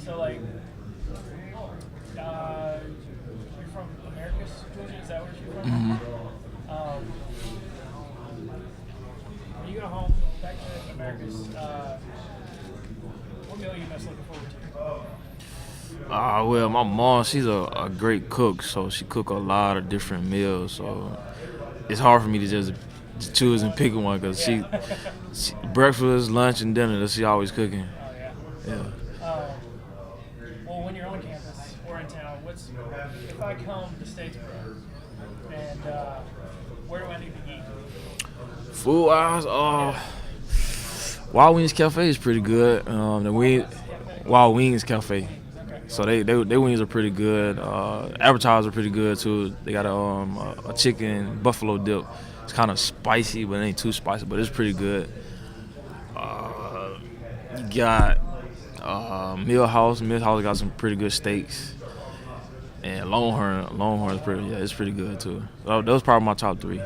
So like, you're from Americus, Georgia. Is that where you're from? When you go home back to Americus, what meal are you most looking forward to? Well, my mom, she's a great cook, so she cook a lot of different meals. So it's hard for me to just choose and pick one because she breakfast, lunch, and dinner. She always cooking. Oh yeah. Yeah. Well, when you're on campus or in town, if I come to Statesboro and where do I need to eat? Food wise, Wild Wings Cafe is pretty good. Wild Wings Cafe. So they wings are pretty good. Advertisers are pretty good too. They got a chicken buffalo dip. It's kind of spicy, but it ain't too spicy. But it's pretty good. You got Millhouse. Millhouse got some pretty good steaks. And Longhorn's it's pretty good too. So those probably my top three.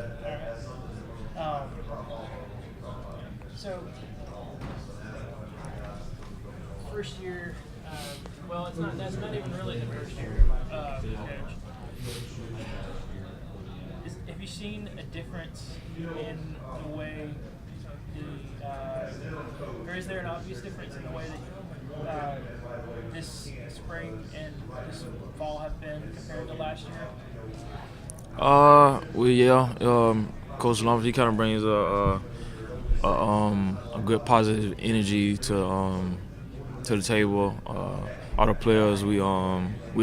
So first year, well, that's not even really the first year, coach. Have you seen a difference in the way or is there an obvious difference in the way that this spring and this fall have been compared to last year? Coach Lumpy, he kind of brings a good positive energy to the table. All the players we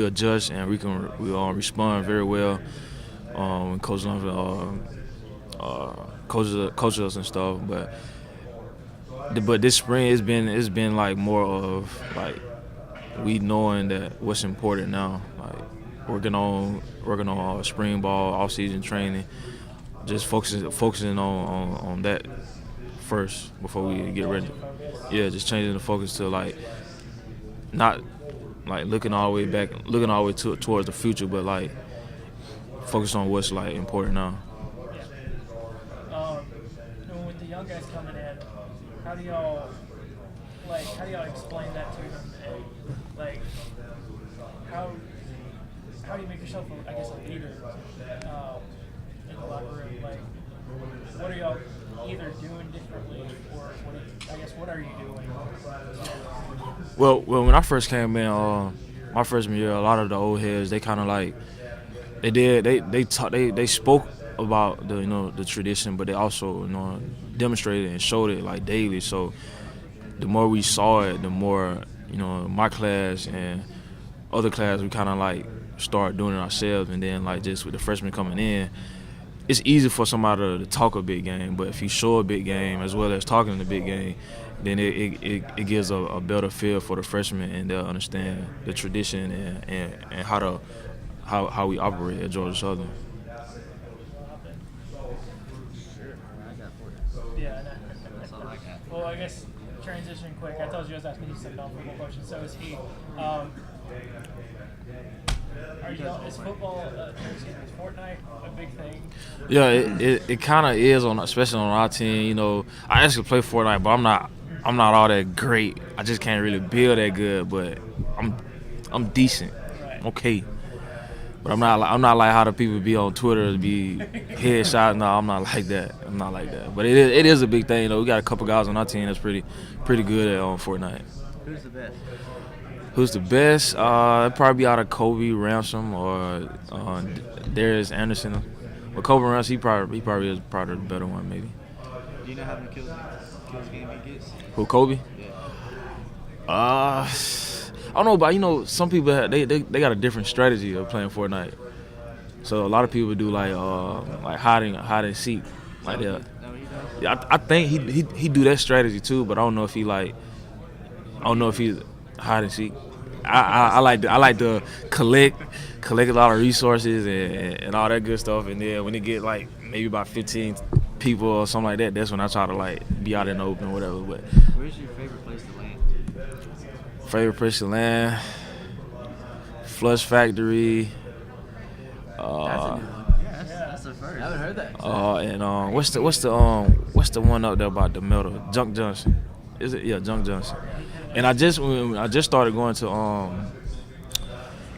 adjust and we respond very well when Coach Lumpy coaches us and stuff. But this spring it's been like more of like we knowing that what's important now, like working on spring ball, off season training, just focusing on that first before we get ready. Yeah, just changing the focus to like not like looking all the way towards the future, but like focus on what's like important now. With the young guys coming in, how do y'all explain that to them? And, like, how do you make yourself, a leader in the locker room? Like, what are y'all either doing differently, or what are you doing? Well, when I first came in, my freshman year, a lot of the old heads, they kind of like they spoke about the tradition, but they also demonstrated and showed it like daily. So the more we saw it, the more my class and other class, we kind of like start doing it ourselves. And then like just with the freshmen coming in, it's easy for somebody to talk a big game, but if you show a big game as well as talking the big game, then it gives a better feel for the freshmen, and they'll understand the tradition and how we operate at Georgia Southern. Yeah. Well, I guess transition quick. I told you I was asking you some non-football questions. So is he. Is Fortnite a big thing? Yeah, it kind of is especially on our team. I actually play Fortnite, but I'm not all that great. I just can't really build that good, but I'm decent. Right. Okay. But I'm not like how the people be on Twitter to be headshot. No, I'm not like that. But it is a big thing. We got a couple guys on our team that's pretty good at Fortnite. Who's the best? Who's the best? It'd probably be out of Kobe Ransom or Darius Anderson. But Kobe Ransom, he probably is probably the better one, maybe. Do you know how many kills a game he gets? Who, Kobe? Yeah. I don't know, but some people they got a different strategy of playing Fortnite. So a lot of people do like hide and seek, like that. Yeah, I think he do that strategy too, but I don't know if he's hide and seek. I like to collect a lot of resources and all that good stuff, and then when it get like maybe about 15 people or something like that, that's when I try to like be out in the open or whatever. But where's your favorite place to land? Favorite place to land? Flush Factory. That's the first. I haven't heard that. And what's the one up there about the metal? Junk Junction. Is it? Yeah, Junk Junction. And I just started going to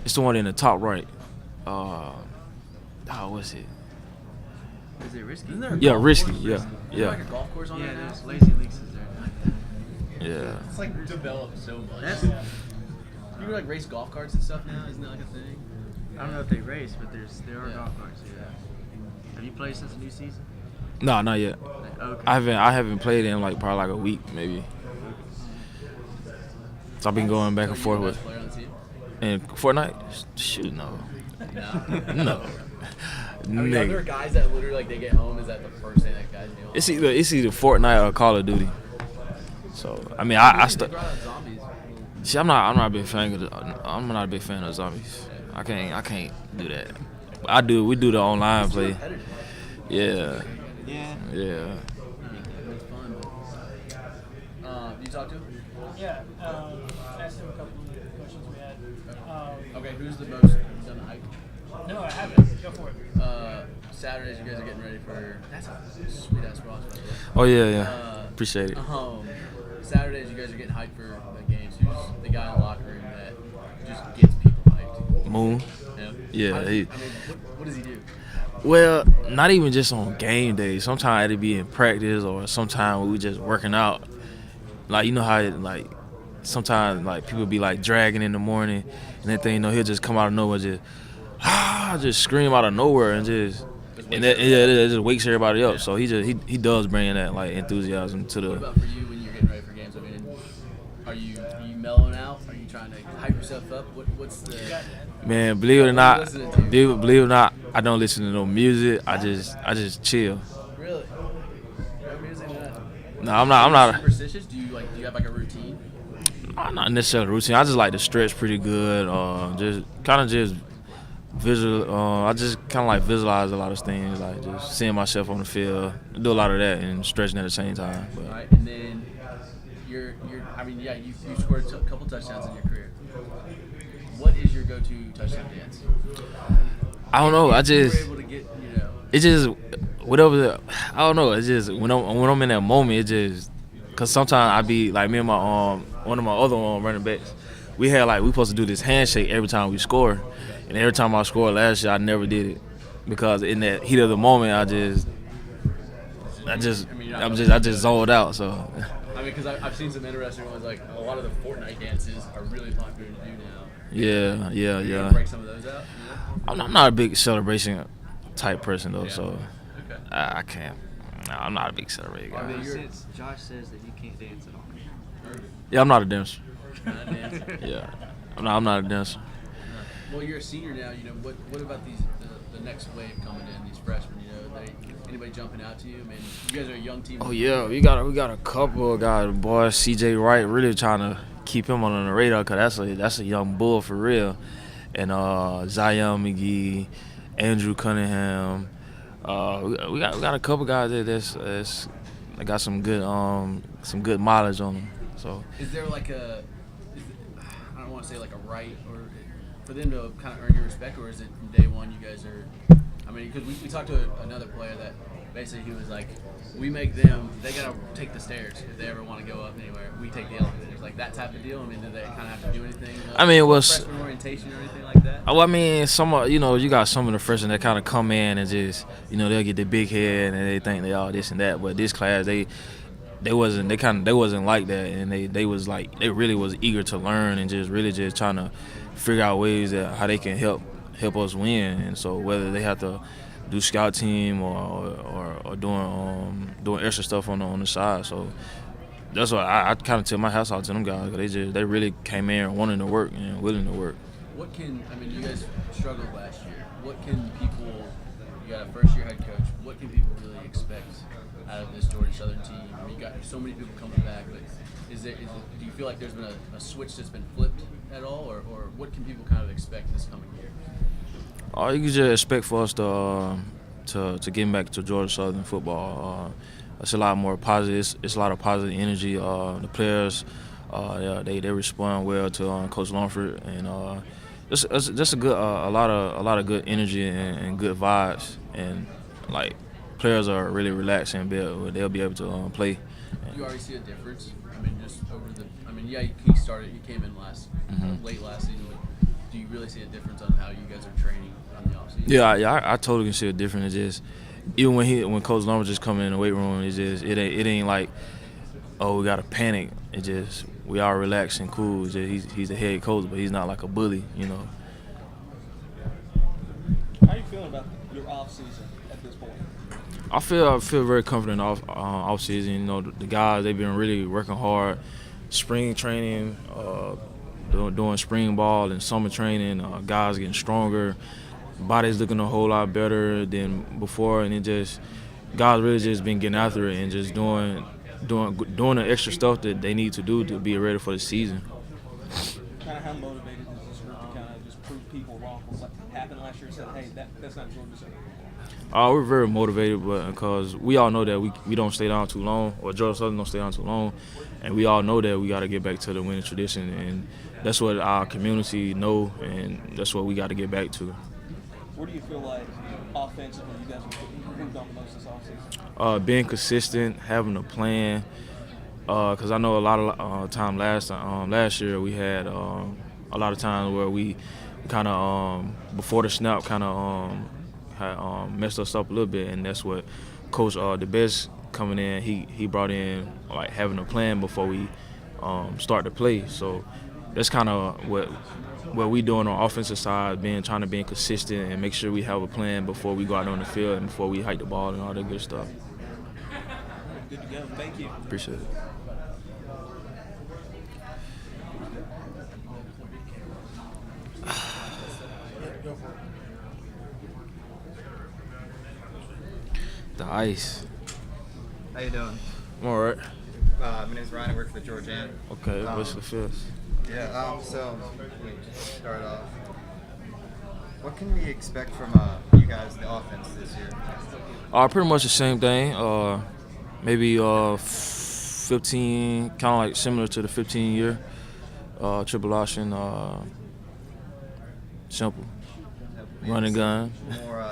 it's the one in the top right. What's it? Is it risky? Isn't there a Yeah, golf risky. course? Yeah, Is there yeah, like a golf course on Yeah, there now? there's lazy leaks is there. yeah. It's like developed so much. That's, You can like race golf carts and stuff now. Isn't that like a thing? I don't know if they race, but there are Yeah. golf carts. Yeah. Have you played since the new season? No, not yet. Okay. I haven't played in like probably like a week maybe. So I've been going back and So forth you're the with. best player on the team? And Fortnite? Shoot, no. No. No. I mean, are there Nigga. guys that literally like they get home? Is that the first thing that guys do? It's either Fortnite or Call of Duty. So I mean I They st- brought out zombies. see I'm not a big fan of zombies. I can't do that. We do the online It's too play. repetitive. Yeah. Yeah. Yeah. It's fun. But, you talk to him? Yeah, asked him a couple of questions we had. Okay, who's the most done a hike? No, I haven't. Go for it. Saturdays, you guys are getting ready for. That's a sweet ass cross. by the way. Oh yeah. Appreciate it. Saturdays, you guys are getting hyped for the games. Who's the guy in the locker room that just gets people hyped? Moon. Him? Yeah, How does he- what does he do? Well, not even just on game days. Sometimes it'd be in practice, or sometimes we just working out. Like you know how like sometimes like people be like dragging in the morning, and then thing he'll just come out of nowhere, just scream out of nowhere and just. And that just wakes everybody up. So he does bring that like enthusiasm to What the. about for you when you're getting ready for games? I mean, are you mellowing out? Are you trying to hype yourself up? What's the? Man, believe it or not, What are you listening to? believe it or not, I don't listen to no music. I just chill. Really? No music, no. No, I'm not. Superstitious? Do you have like a routine? I'm not necessarily routine. I just like to stretch pretty good. Just kind of just visual. I just kind of like visualize a lot of things, like just seeing myself on the field. I do a lot of that and stretching at the same time. But All right, and then you scored a couple touchdowns in your career. What is your go-to touchdown dance? I don't know. You were able to get, It's just whatever. I don't know. It's just when I'm in that moment, it just because sometimes I be like me and my one of my other running backs. We supposed to do this handshake every time we score, and every time I scored last year, I never did it because in that heat of the moment, I just zoned out. So I mean, because I've seen some interesting ones. Like a lot of the Fortnite dances are really popular to do now. yeah. You gonna break some of those out? I'm not a big celebration type person though, so Okay. I can't. No, I'm not a big celebrating I guy. mean, Since Josh says that you can't dance at all. Yeah, I'm not a dancer. Not dancing. Yeah, I'm not a dancer. Well, you're a senior now. What about the next wave coming in? These freshmen, anybody jumping out to you? I mean, you guys are a young team. Oh yeah, we got a couple of guys. Boy, CJ Wright really trying to keep him on the radar because that's a young bull for real. And Zion McGee, Andrew Cunningham. We got a couple guys that's got some good mileage on them. So Is there like I don't want to say like a right or for them to kind of earn your respect, or is it from day one you guys are? I mean, because we talked to another player that basically he was like, we make them, they gotta take the stairs if they ever want to go up anywhere. We take the elevators, like that type of deal. I mean, do they kind of have to do anything? I mean, it was. Freshman orientation or anything like that? I mean, you got some of the freshmen that kind of come in and just, they'll get their big head and they think they all this and that. But this class, they wasn't like that, and they really was eager to learn and just really just trying to figure out ways that how they can help us win. And so whether they have to do scout team or doing extra stuff on the side, so. That's why I kind of tip my hats off to them guys. They really came in wanting to work and willing to work. You guys struggled last year. What can people, you got a first year head coach, what can people really expect out of this Georgia Southern team? I mean, you got so many people coming back, but do you feel like there's been a switch that's been flipped at all, or what can people kind of expect this coming year? You can just expect for us to get back to Georgia Southern football. It's a lot more positive. It's a lot of positive energy. The players, they respond well to Coach Longford, and just a lot of good energy and good vibes. And like players are really relaxed and they'll be able to play. You already see a difference. I I mean, just over the. I mean, yeah, he started. He came in late last season. But do you really see a difference on how you guys are training on the offseason? Yeah, I totally can see a difference. It's just even when Coach Lumber just coming in the weight room, it ain't like, oh, we gotta panic. It just we all relax and cool. It's just, he's a head coach, but he's not like a bully, you know. How are you feeling about your off season at this point? I feel very confident off season. You know, the guys, they've been really working hard. Spring training, doing spring ball and summer training. Guys getting stronger. Body's looking a whole lot better than before, and it just guys really just been getting after it and just doing the extra stuff that they need to do to be ready for the season. Kind of how motivated is this group to kind of just prove people wrong? What happened last year and said, hey, that's not Georgia State. We're very motivated, but because we all know that we don't stay down too long, or Georgia Southern don't stay down too long, and we all know that we got to get back to the winning tradition, and that's what our community know, and that's what we got to get back to. Where do you feel like offensively you guys improved on the most this offseason? Being consistent, having a plan, because I know a lot of time last year we had a lot of times where we kind of before the snap kind of had messed us up a little bit, and that's what Coach the best coming in, he brought in like having a plan before we start to play. So that's kind of what we doing on the offensive side, trying to be consistent and make sure we have a plan before we go out on the field and before we hike the ball and all that good stuff. Good to go. Thank you. Appreciate it. The ice. How you doing? I'm all right. My name's Ryan. I work for the Georgian. Okay, what's the fifth? Yeah. So let me just start off. What can we expect from you guys, the offense this year? Pretty much the same thing. Maybe 15, kind of like similar to the 15-year triple option. Simple. Run and gun. More,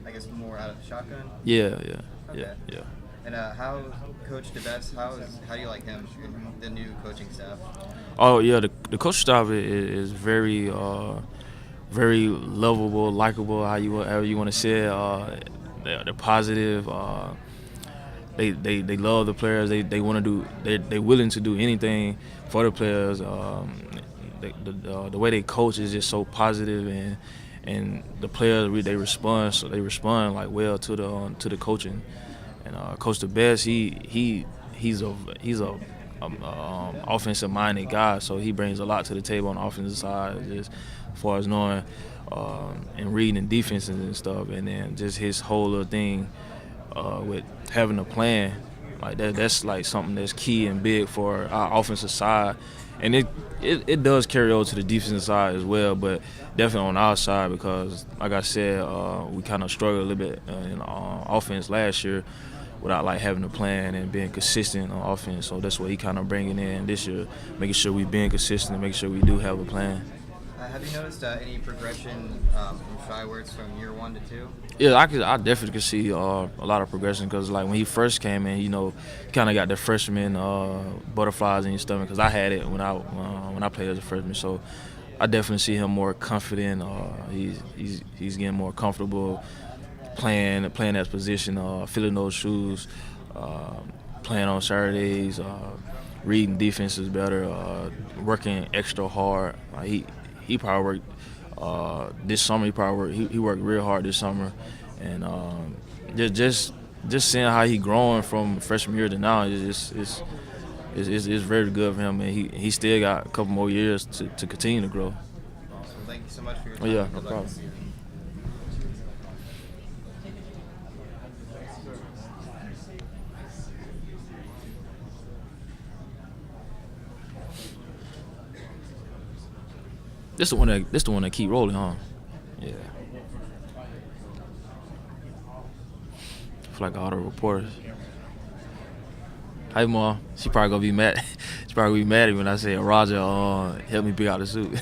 I guess, more out of the shotgun. Yeah. Okay. Yeah. And how Coach DeBest? How do you like him and the new coaching staff? Oh yeah, the coaching staff is very very lovable, likable. However you want to say it. They're positive. They love the players. They want to do. They're willing to do anything for the players. The way they coach is just so positive, and the players they respond. So they respond like well to the coaching. And Coach DeBest, he's a offensive minded guy, so he brings a lot to the table on the offensive side, just as far as knowing and reading defenses and stuff, and then just his whole little thing with having a plan like that's like something that's key and big for our offensive side, and it does carry over to the defensive side as well, but definitely on our side because like I said, we kind of struggled a little bit in offense last year without like having a plan and being consistent on offense. So that's what he kind of bringing in this year, making sure we being consistent and making sure we do have a plan. Have you noticed any progression from Shywords from year 1 to 2? Yeah, I definitely could see a lot of progression because like when he first came in, you know, he kind of got the freshman butterflies in your stomach because I had it when I played as a freshman. So I definitely see him more confident. He's getting more comfortable playing that position, filling those shoes, playing on Saturdays, reading defenses better, working extra hard. He probably worked this summer. He worked real hard this summer, and just seeing how he growing from freshman year to now is very good for him, and he still got a couple more years to continue to grow. Awesome. Thank you so much for your time. Oh, yeah, Good no luck problem. this season. This the one that keep rolling, huh? Yeah. I feel like all the reporters. Hey, Mom. She probably gonna be mad. She probably gonna be mad at me when I say Roger help me pick out the suit.